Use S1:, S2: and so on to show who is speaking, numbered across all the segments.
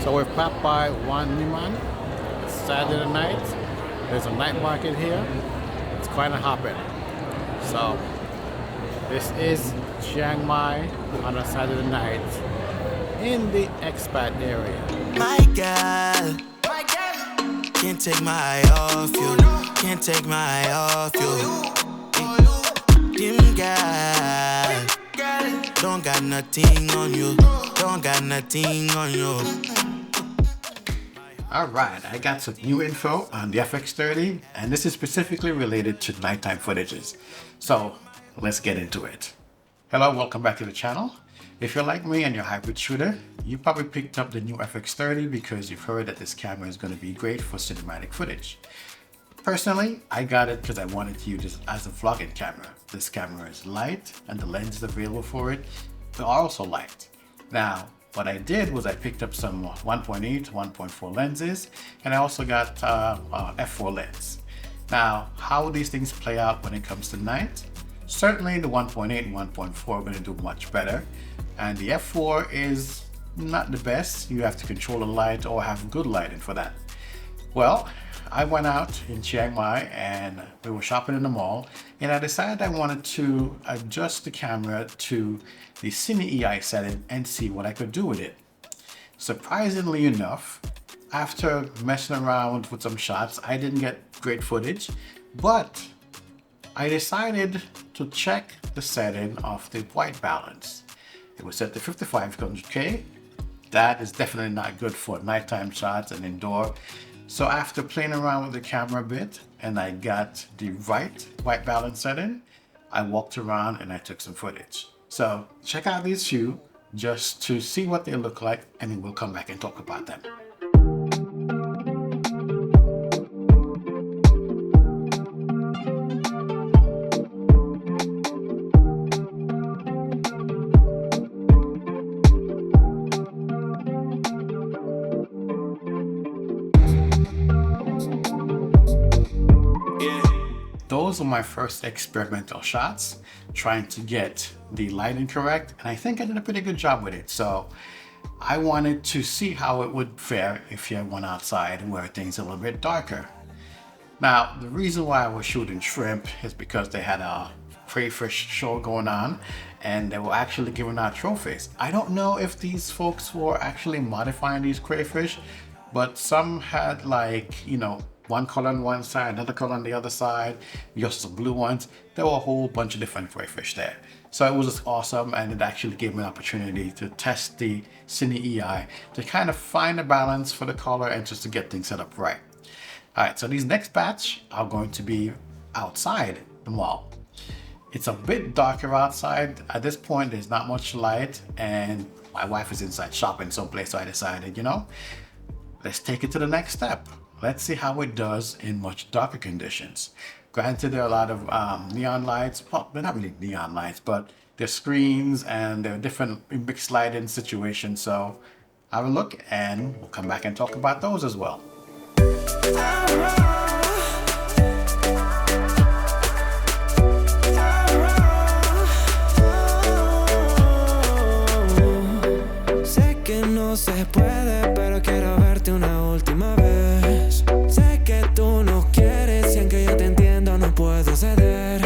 S1: So we've popped by one Niman. It's Saturday night. There's a night market here. It's quite a hopping. So this is Chiang Mai on a Saturday night in the expat area.
S2: My girl, can't take my eye off you. Can't take my eye off you. Dim girl, don't got nothing on you. Don't got nothing on you.
S3: Alright, I got some new info on the FX30, and this is specifically related to nighttime footages. So let's get into it. Hello, welcome back to the channel. If you're like me and you're a hybrid shooter, you probably picked up the new FX30 because you've heard that this camera is going to be great for cinematic footage. Personally, I got it because I wanted to use it as a vlogging camera. This camera is light and the lenses available for it are also light. Now, what I did was I picked up some 1.8 to 1.4 lenses, and I also got f4 lens. Now, how these things play out when it comes to night? Certainly the 1.8 and 1.4 are going to do much better, and the f4 is not the best. You have to control the light or have good lighting for that. Well, I went out in Chiang Mai and we were shopping in the mall, and I decided I wanted to adjust the camera to the Cine EI setting and see what I could do with it. Surprisingly enough, after messing around with some shots, I didn't get great footage, but I decided to check the setting of the white balance. It was set to 5500K. That is definitely not good for nighttime shots and indoor. So after playing around with the camera a bit and I got the right white balance setting, I walked around and I took some footage. So check out these two just to see what they look like, and then we'll come back and talk about them. Those were my first experimental shots, trying to get the lighting correct, and I think I did a pretty good job with it. So I wanted to see how it would fare if you went outside where things are a little bit darker. Now, the reason why I was shooting shrimp is because they had a crayfish show going on, and they were actually giving out trophies. I don't know if these folks were actually modifying these crayfish, but some had, like, you know, one color on one side, another color on the other side, just some blue ones. There were a whole bunch of different crayfish there. So it was just awesome, and it actually gave me an opportunity to test the Cine EI to kind of find a balance for the color and just to get things set up right. All right, so these next batch are going to be outside the mall. It's a bit darker outside. At this point, there's not much light, and my wife is inside shopping someplace, so I decided, you know, let's take it to the next step. Let's see how it does in much darker conditions. Granted, there are a lot of neon lights. Well, they're not really neon lights, but they're screens and there are different mixed lighting situations. So have a look and we'll come back and talk about those as well.
S2: Sé que no se puede, pero quiero verte una última vez. Sé que tú no quieres y aunque yo te entiendo no puedo ceder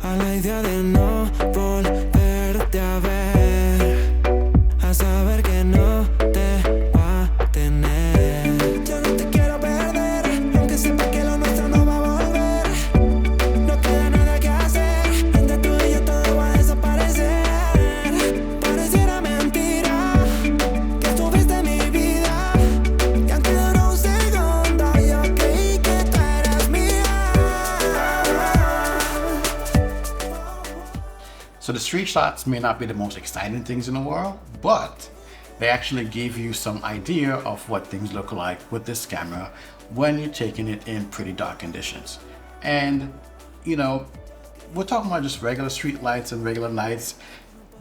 S2: a la idea de no volverte a ver, a saber que no te va a tener. Yo no te quiero perder, aunque sepa que lo nuestro no va a volver. No queda nada que hacer, entre tú y yo todo va a desaparecer. Pareciera mentira que estuviste en mi vida, que aunque duró un segundo yo creí que tú eras mía.
S3: So the street shots may not be the most exciting things in the world, but they actually give you some idea of what things look like with this camera when you're taking it in pretty dark conditions. And, you know, we're talking about just regular street lights and regular lights.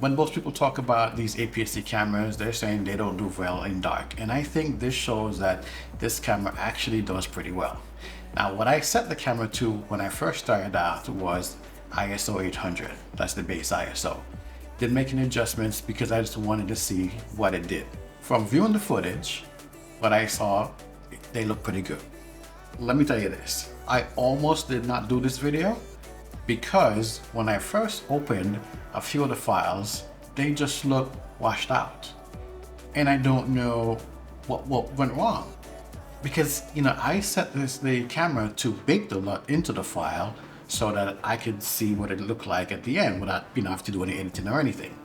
S3: When most people talk about these APS-C cameras, they're saying they don't do well in dark. And I think this shows that this camera actually does pretty well. Now, what I set the camera to when I first started out was ISO 800. That's the base ISO. Didn't make any adjustments because I just wanted to see what it did. from viewing the footage, what I saw, they look pretty good. Let me tell you this, I almost did not do this video because when I first opened a few of the files, they just look washed out. And I don't know what went wrong. Because, you know, I set the camera to bake the LUT into the file so that I could see what it looked like at the end without, you know, have to do any editing or anything.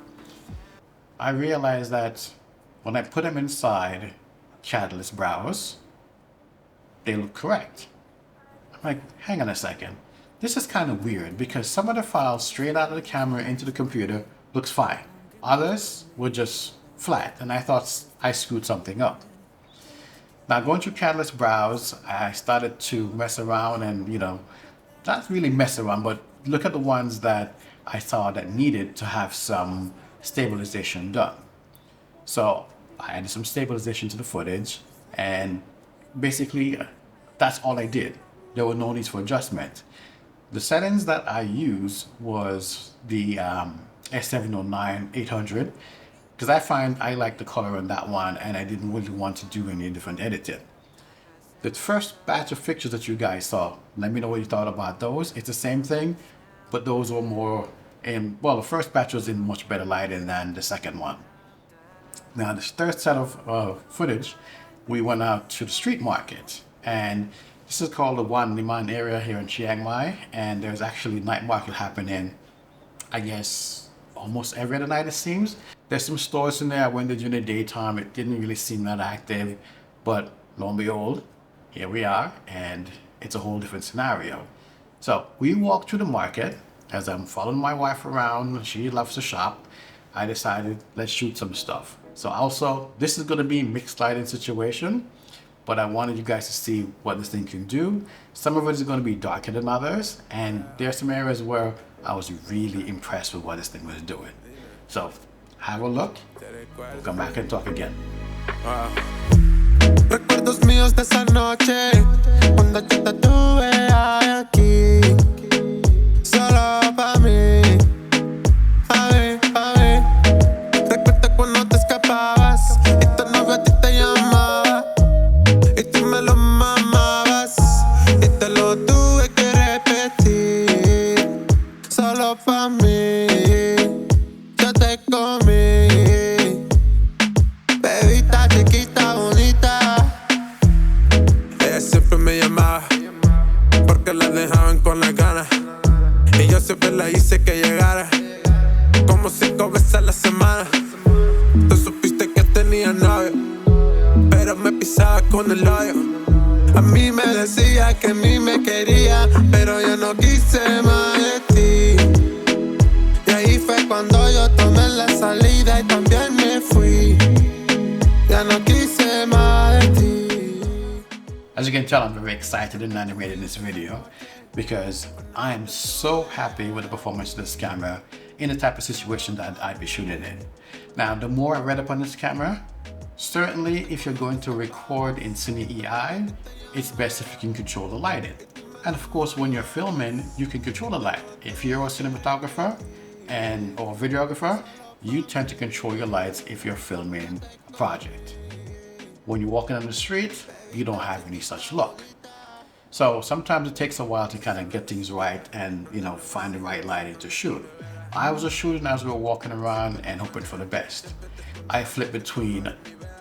S3: I realized that when I put them inside Catalyst Browse, they look correct. I'm like, hang on a second. This is kind of weird because some of the files straight out of the camera into the computer looks fine. Others were just flat, and I thought I screwed something up. Now going through Catalyst Browse, I started to mess around and, you know, not really mess around, but look at the ones that I saw that needed to have some stabilization done. So I added some stabilization to the footage, and basically that's all I did. There were no needs for adjustment. The settings that I used was the S709 800, because I find I like the color on that one and I didn't really want to do any different editing. The first batch of pictures that you guys saw, let me know what you thought about those. It's the same thing, but those were more in, well, the first batch was in much better lighting than the second one. Now the third set of footage, we went out to the street market, and this is called the Wan Liman area here in Chiang Mai, and there's actually night market happening, I guess, almost every other night it seems. There's some stores in there. I went there during the daytime. It didn't really seem that active, but lo and behold, here we are, and it's a whole different scenario. So we walked through the market. As I'm following my wife around, she loves to shop, I decided let's shoot some stuff. So also, this is going to be a mixed lighting situation, but I wanted you guys to see what this thing can do. Some of it is going to be darker than others, and there's some areas where I was really impressed with what this thing was doing. So have a look, we'll come back and talk again.
S4: Recuerdos míos de esa noche, cuando yo te tuve aquí, solo pa' mí. A ver, recuerda cuando te escapabas y tu novio a ti te llamaba y tú me lo mamabas y te lo tuve que repetir, solo pa' mí, yo te comí, bebita chiquita bonita. Ella siempre me llamaba porque la dejaban con las ganas y yo siempre la hice que llegara como 5 veces a la semana. Tú supiste que tenía novio, pero me pisaba con el odio. A mí me decía que ni me quería, pero yo no quise más de ti. Y ahí fue cuando yo tomé la salida y también me fui. Ya no quise más de ti.
S3: As you can tell, I'm very excited and animated in this video because I am so happy with the performance of this camera in the type of situation that I'd be shooting in. Now, the more I read up on this camera, certainly if you're going to record in Cine EI, it's best if you can control the lighting. And of course, when you're filming, you can control the light. If you're a cinematographer or videographer, you tend to control your lights if you're filming a project. When you're walking on the street, you don't have any such luck. So sometimes it takes a while to kind of get things right and, you know, find the right lighting to shoot. I was just shooting as we were walking around and hoping for the best. I flipped between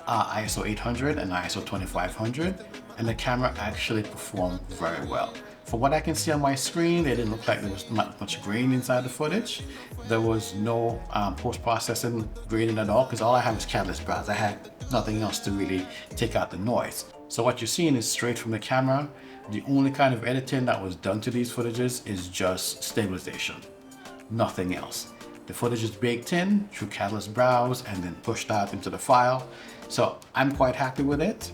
S3: ISO 800 and ISO 2500, and the camera actually performed very well. From what I can see on my screen, it didn't look like there was not much grain inside the footage. There was no post-processing grading at all, because all I have is Catalyst Browse. I had nothing else to really take out the noise. So what you're seeing is straight from the camera. The only kind of editing that was done to these footages is just stabilization. Nothing else. The footage is baked in through Catalyst Browse and then pushed out into the file. So I'm quite happy with it.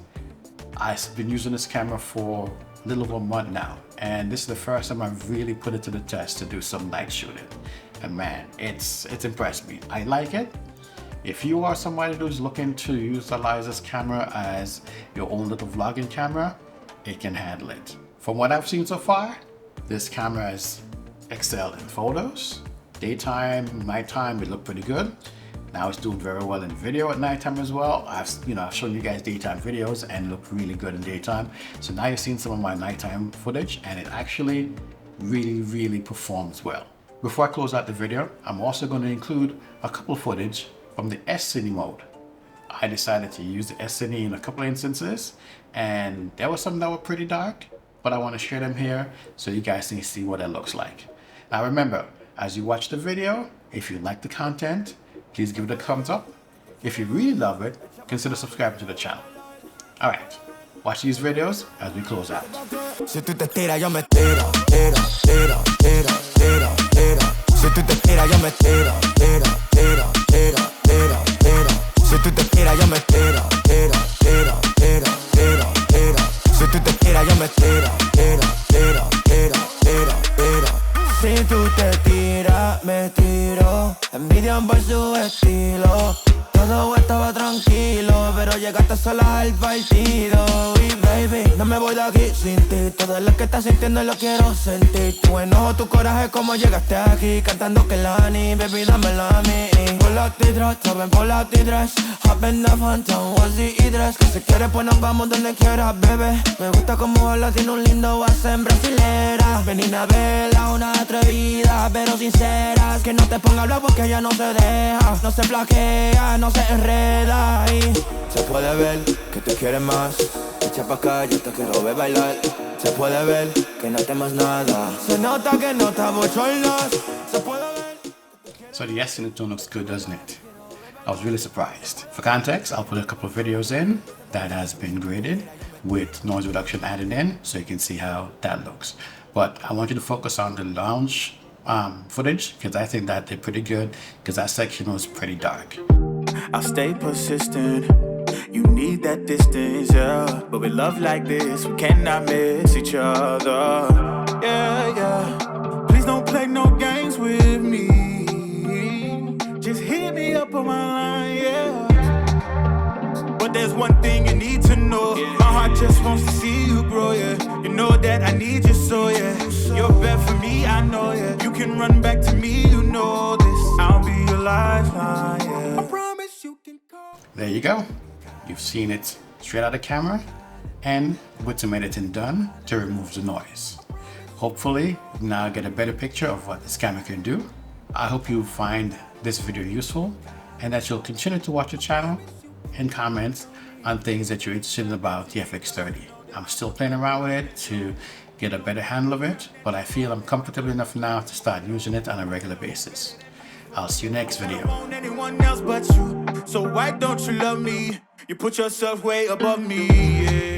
S3: I've been using this camera for a little over a month now, and this is the first time I've really put it to the test to do some night shooting. And man, it's impressed me. I like it. If you are somebody who's looking to utilize this camera as your own little vlogging camera, it can handle it. From what I've seen so far, this camera is excelled in photos. Daytime, nighttime, it looked pretty good. Now it's doing very well in video at nighttime as well. I've shown you guys daytime videos and look really good in daytime. So now you've seen some of my nighttime footage and it actually really performs well. Before I close out the video, I'm also going to include a couple of footage from the SONY mode. I decided to use the SONY in a couple of instances and there were some that were pretty dark, but I want to share them here so you guys can see what it looks like. Now remember, as you watch the video, if you like the content, please give it a thumbs up. If you really love it, consider subscribing to the channel. Alright, watch these videos as we close out.
S2: Si tú te tiras, yo me tiro, tiro, tiro, tiro, tiro, tiro. Si tú te tiras, yo me tiro, tiro, tiro, tiro, tiro, tiro. Si tú te tiras, yo me tiro, tiro, tiro, tiro, tiro, tiro. Si tú te tiras, yo me tiro, tiro, tiro, tiro, tiro, tiro. Si tú te tiras, me tiro. Envidian por su estilo. Todo estaba tranquilo, pero llegaste sola al partido. Y baby, no me voy de aquí sin ti. Todo lo que estás sintiendo lo quiero sentir. Tu enojo, tu coraje, como llegaste aquí. Cantando que Lani, baby, dámelo a mí. Pull out the dress, saben, pull out the dress. Hop in the phantom, what's the dress? Que si quieres, pues nos vamos donde quieras, bebé. Me gusta como habla, tiene un lindo en brasilera. Ven a verla, una atrevida, pero sincera. Que no te ponga a hablar porque ella no se deja. No se flaquea, no se enreda y se puede ver que te quiere más. Echa pa' acá, yo te quiero ver bailar. Se puede ver que no temas nada. Se nota que no está bochornos. Se puede ver.
S3: So the SONY tone looks good, doesn't it? I was really surprised. For context, I'll put a couple of videos in that has been graded with noise reduction added in so you can see how that looks. But I want you to focus on the lounge footage because I think that they're pretty good because that section was pretty dark.
S5: I'll stay persistent. You need that distance, yeah. But with love like this, we cannot miss each other. Yeah, yeah. Please don't play no games with me. Just hit me up on my line, yeah. But there's one thing you need to know. My heart just wants to see you grow, yeah. You know that I need you so, yeah. You're better for me, I know, yeah. You can run back to me, you know this. I'll be your lifeline, yeah. I promise you can call.
S3: There you go. You've seen it straight out of camera and with some editing done to remove the noise. Hopefully now get a better picture of what this camera can do. I hope you find this video useful and that you'll continue to watch the channel and comment on things that you're interested in about the FX30. I'm still playing around with it to get a better handle of it, but I feel I'm comfortable enough now to start using it on a regular basis. I'll see you next video.
S5: I don't want anyone else but you, so why don't you love me? You put yourself way above me, yeah.